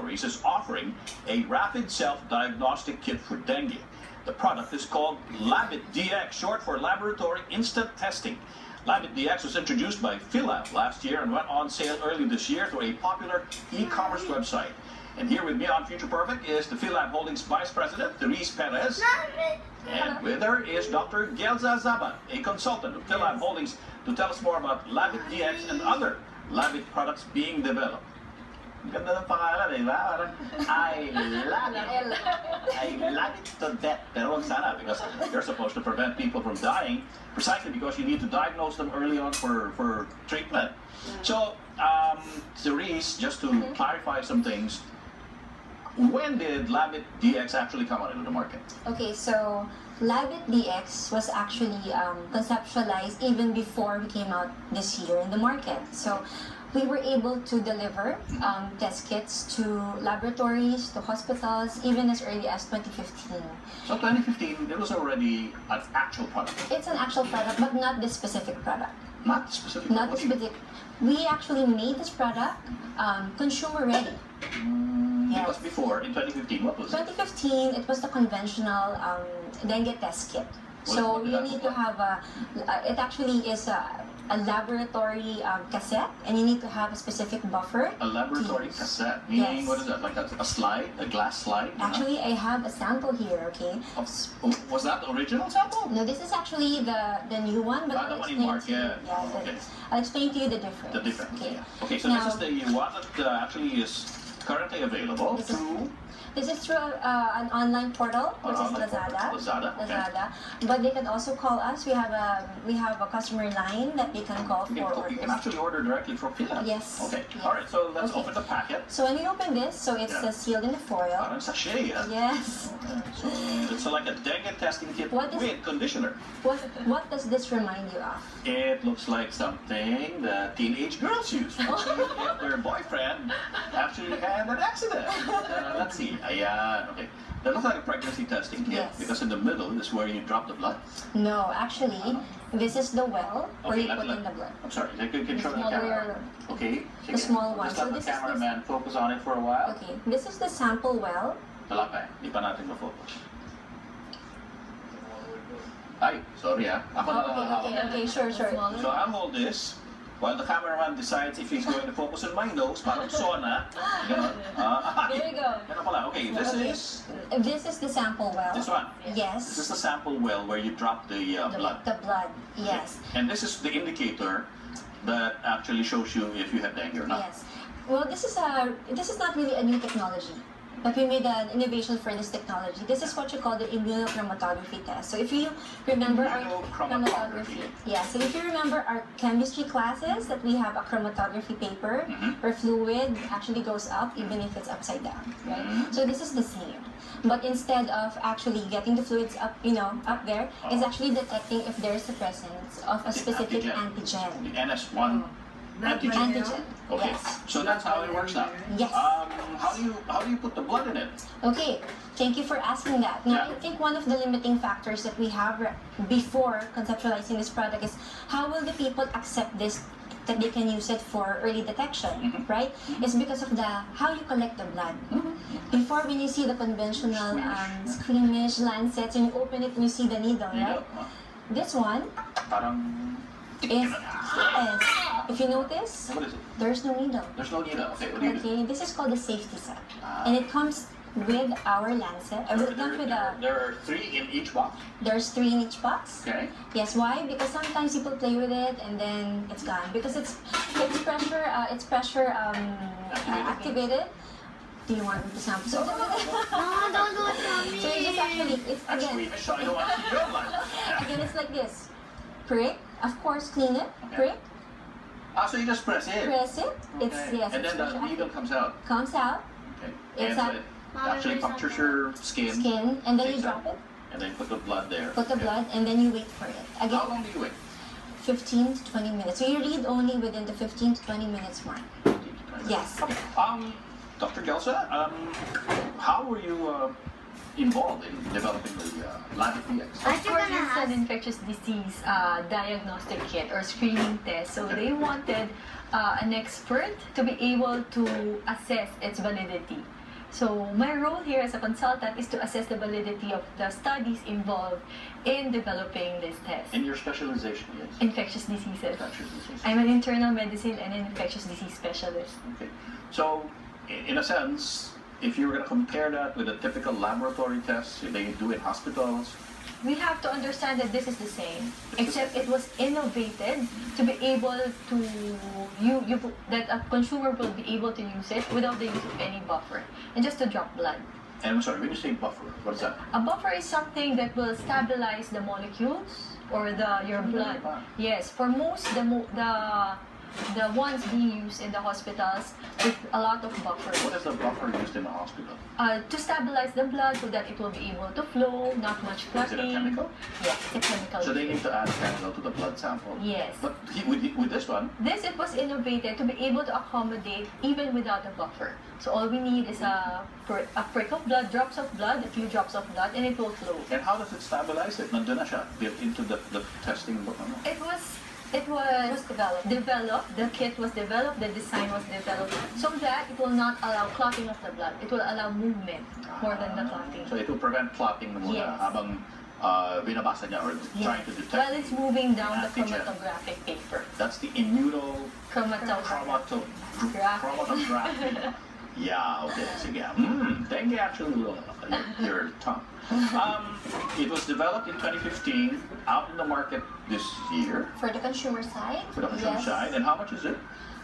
Laboratories is offering a rapid self-diagnostic kit for dengue. The product is called Labit DX, short for Laboratory Instant Testing. Labit DX was introduced by Philab last year and went on sale early this year through a popular e-commerce website. And here with me on Future Perfect is the Philab Holdings Vice President, Therese Perez. And with her is Dr. Gelza Zabat, a consultant of Philab Holdings, to tell us more about Labit DX and other Labit products being developed. Ang ganda ng pangalan, di ba? Parang, I love it. I love it to death. Pero wag sana, because you're supposed to prevent people from dying, precisely because you need to diagnose them early on for treatment. So, Therese, just to clarify some things, when did Labit DX actually come out into the market? Okay, so Labit DX was actually conceptualized even before we came out this year in the market. So we were able to deliver test kits to laboratories, to hospitals, even as early as 2015. So 2015, it was already an actual product? It's an actual product, but not this specific product. Not specific? Not this specific. We actually made this product consumer ready. Because before, in 2015, what was it? 2015, it was the conventional dengue test kit. So you need to have it actually is a laboratory cassette, and you need to have a specific buffer. A laboratory cassette? Meaning, what is that? Like a slide? A glass slide? Actually, I have a sample here, okay? Was that the original sample? No, this is actually the new one, but I'll explain to you. Okay. I'll explain to you the difference. The difference, okay. Yeah. Okay, so now, this is the one that actually is currently available through... This is through an online portal, which is Lazada. Lazada. But they can also call us. We have a customer line that they can call for orders. You can actually order directly from Philab? Yes. Okay. Yes. All right, so let's open the packet. So when you open this, so it's sealed in the foil. Parang sachet, yeah? Yes. Okay. So it's like a dengue testing kit with conditioner. What does this remind you of? It looks like something that teenage girls use. If their boyfriend actually had an accident. Let's see. Okay. That looks like a pregnancy testing kit, because in the middle is where you drop the blood. No, actually, this is the well where you put in the blood. I'm sorry, you can show the camera. Okay. The small one. Just let the cameraman focus on it for a while. Okay, this is the sample well. Wala pa eh. Di pa natin ma-focus. Ay, sorry ah. Ako Okay, sure. So I'll hold this while the cameraman decides if he's going to focus on my nose, parang sauna. There you go. Okay, This is the sample well. This one? Yes. This is the sample well where you drop the blood. The blood, yes. And this is the indicator that actually shows you if you have dengue or not. Yes. Well, this is not really a new technology. But we made an innovation for this technology. This is what you call the immunochromatography test. So if you remember our chromatography, so if you remember our chemistry classes, that we have a chromatography paper where fluid actually goes up even if it's upside down, right? So this is the same. But instead of actually getting the fluids up, up there, it's actually detecting if there is a presence of a specific antigen. The NS1 antigen. Okay, so that's how it works now. Yes. How do you put the blood in it? Okay, thank you for asking that. Now, I think one of the limiting factors that we have before conceptualizing this product is how will the people accept this, that they can use it for early detection, right? It's because of how you collect the blood. Before, when you see the conventional squeamish lancets and you open it and you see the needle, right? This one is, if you notice, what is it? There's no needle. There's no needle. Okay, what do you do? This is called the safety set, and it comes with our lancet. There are 3 in each box. There's 3 in each box. Okay. Yes. Why? Because sometimes people play with it and then it's gone because it's pressure activated. Do you want me to sample? So, No, don't do it for me. So you just again. I don't want to see your blood. Again, it's like this. Prick. Of course, clean it. Prick. So you just press it. Press it. Okay. And then the needle comes out. Comes out. Okay. It's it actually punctures your skin. And then you drop it. And then put the blood there. Put the blood, and then you wait for it. Again. How long do you wait? 15 to 20 minutes. So you read only within the 15 to 20 minutes mark. 15 to 20 minutes. Yes. Okay. Dr. Gelsa, how were you involved in developing the Labit DX? Of course, it's an infectious disease diagnostic kit or screening test. So they wanted an expert to be able to assess its validity. So my role here as a consultant is to assess the validity of the studies involved in developing this test. And your specialization is? Infectious diseases. Infectious diseases. I'm an internal medicine and an infectious disease specialist. Okay. So, in a sense, if you were going to compare that with a typical laboratory test they do in hospitals, We have to understand that this is the same, except it was innovated to be able to that a consumer will be able to use it without the use of any buffer and just to drop blood. and I'm sorry, when you say buffer, what is that? A buffer is something that will stabilize the molecules or your blood. Yes, for most the ones being used in the hospitals with a lot of buffer. What is the buffer used in the hospital? To stabilize the blood so that it will be able to flow, not much Is clotting. it a chemical? Yes, it's a chemical. So they need to add chemical to the blood sample? Yes. But with this one, It was innovated to be able to accommodate even without a buffer. So all we need is a prick of blood, drops of blood, a few drops of blood, and it will flow. and how does it stabilize it? Nandun na siya, built into the testing book. It was developed, the kit was developed, the design was developed, so that it will not allow clotting of the blood. It will allow movement more than the clotting. So it will prevent clotting muna Yes. habang binabasa niya or trying to detect. While it's moving down the antigen. chromatographic paper. That's the Chromatography. chromatography. Yeah, okay, sige. Dengue actually will your tongue. It was developed in 2015, out in the market this year For the consumer side? for the consumer Yes. side. And how much is it?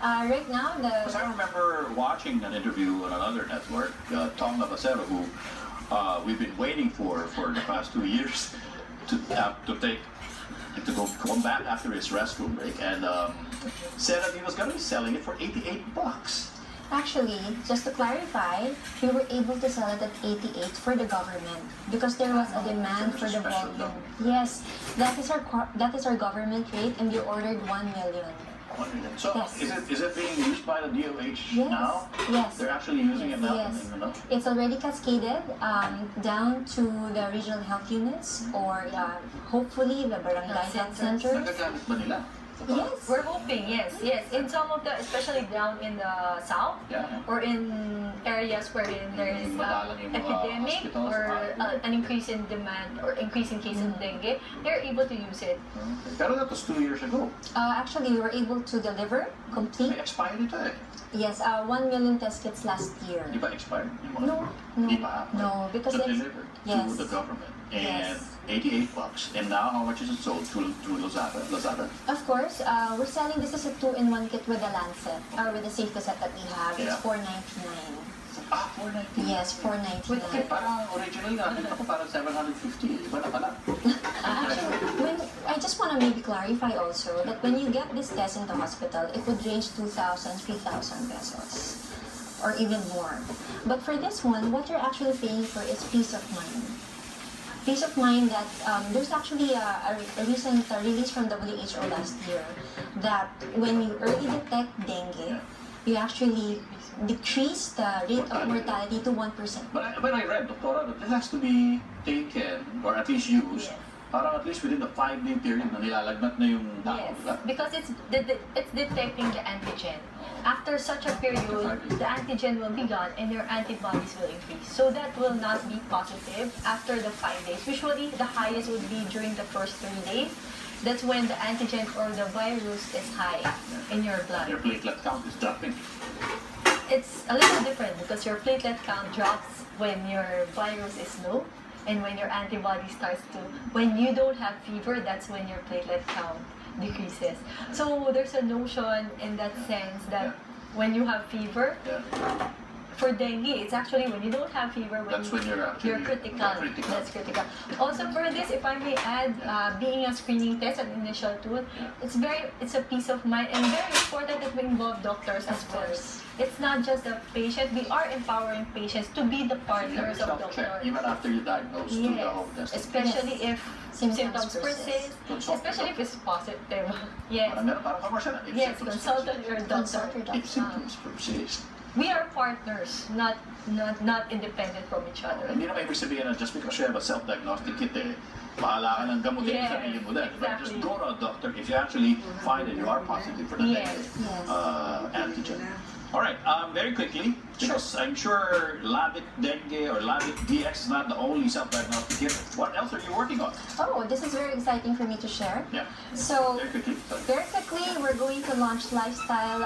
Right now, Because I remember watching an interview on another network, Tom Labacero, who we've been waiting for the past 2 years to come back after his restroom break, and said that he was going to be selling it for $88. Actually, just to clarify, we were able to sell it at 88 for the government because there was a demand for the Special volume. Yes, that is our government rate, and we ordered 1 million. So Yes. is it being used by the DOH Yes. now? Yes. They're actually using it now. Yes. You know? It's already cascaded down to the regional health units or hopefully the barangay health centers. Nagagamit ba nila? Yes, we're hoping. Yes. In some of the, especially down in the south, Yeah. or in areas wherein there is Madalang yung mga epidemic hospitals, or an increase in demand or increase in cases of dengue, they're able to use it. Okay. Pero that was 2 years ago. Actually, we were able to deliver complete. May expired ito eh. Yes, 1 million test kits last year. Di ba expired? No, Di ba? no, because So it's delivered yes. to the government. And Yes. $88. And now how much is it sold through Lazada? Of course, we're selling this as a 2-in-1 kit with a Lancet or with the safety set that we have. Yeah. It's $4.99. $4.99. Yes, $4.99. Parang originally nakita ko parang $750. Iba na pala. I just want to maybe clarify also that when you get this test in the hospital, it would range 2,000, 3,000 pesos or even more. But for this one, what you're actually paying for is peace of mind. Peace of mind that there's actually a recent release from WHO last year that when you early detect dengue, you actually decrease the rate of mortality to 1%. But when I read, Doctora, that it has to be taken or at least used parang at least within the 5-day period na nilalagnat na yung tao. Yes, Diba? because it's detecting the antigen. After such a period, the antigen will be gone and your antibodies will increase. So that will not be positive after the 5 days. Usually, the highest would be during the first 3 days. That's when the antigen or the virus is high in your blood. Your platelet count is dropping. It's a little different because your platelet count drops when your virus is low. And when your antibody starts to, when you don't have fever, that's when your platelet count decreases. So there's a notion in that sense that when you have fever, for dengue, it's actually when you don't have fever, That's when you're actually critical. That's critical. Also for this, if I may add, being a screening test, an initial tool, it's a peace of mind and very important that we involve doctors as well. It's not just the patient. We are empowering patients to be the partners of doctors. Even after you diagnose to the home test. Especially if symptoms persist, Consult especially if it's positive. Yes. Parang commercial. Yes, consult your doctor. If symptoms persist. We are partners, not independent from each other. Hindi naman ibig sabihin na just because you have a self-diagnostic kit, bahala ka ng gamutin Yes, sa sarili mo din. But just exactly. go to a doctor if you actually find that you are positive for the Yes. dengue antigen. All right, very quickly, because I'm sure Labit dengue or Labit DX is not the only self-diagnostic kit. What else are you working on? Oh, this is very exciting for me to share. Yeah. So, Very quickly. Sorry. very quickly, we're going to launch lifestyle,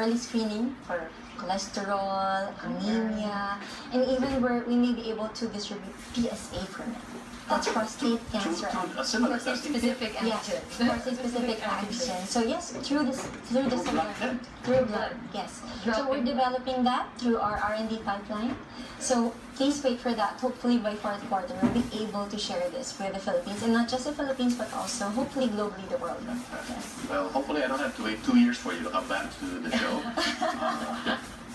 early screening for cholesterol, anemia, and even we may be able to distribute PSA from it. That's prostate cancer. Through a similar testing kit. Specific Yes, antigen. prostate specific antigen. So yes, through the Through similar, blood then? through blood. Yes. So we're developing that through our R&D pipeline. So please wait for that. Hopefully by fourth quarter we'll be able to share this with the Philippines, and not just the Philippines but also hopefully globally the world. Yes. Well, hopefully I don't have to wait 2 years for you to come back to the show.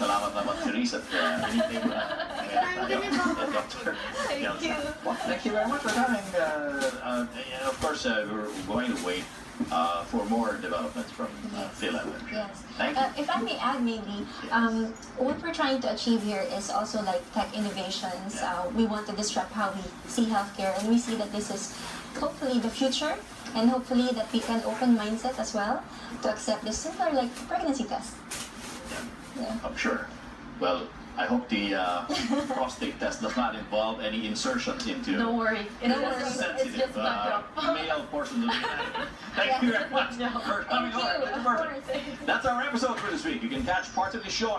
Salamat naman, Therese, at anything Dr. Thank you. Well, thank you very much for coming. And of course, we're going to wait for more developments from Phil. Yes. Thank you. If I may add, maybe what we're trying to achieve here is also like tech innovations. We want to disrupt how we see healthcare, and we see that this is hopefully the future, and hopefully that we can open mindset as well to accept this similar like pregnancy test. Yeah. I'm sure. Well, I hope the prostate test does not involve any insertions into Don't worry. Don't worry. It's sensitive just not male portion of the anatomy. Thank you very much for coming Thank over. you. That's Of perfect. course. That's our episode for this week. You can catch parts of the show